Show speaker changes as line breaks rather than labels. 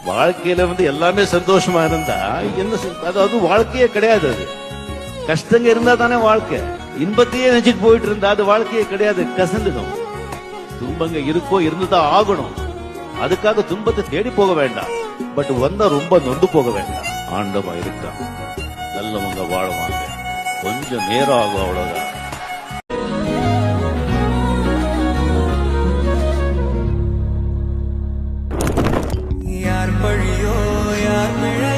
வாழ்க்கையில எல்லாமே சந்தோஷமா இருந்தா என்ன அதாவது வாழ்க்கையே கிடையாது. அது கஷ்டங்க இருந்தா தானே வாழ்க்கை. இன்பத்தையே நினைச்சிட்டு போயிட்டு இருந்தா அது வாழ்க்கையே கிடையாது, கசந்துடும். துன்பங்க இருக்கோ இருந்துதான் ஆகணும். அதுக்காக துன்பத்தை தேடி போக வேண்டாம். பட் வந்தா ரொம்ப நொண்டு போக வேண்டாம். ஆண்டவா இருக்கான், நல்லவங்க வாழ்வாங்க. கொஞ்சம் நேரம் ஆகும், அவ்வளவுதான்.
யார் பழியோ யார் பிழை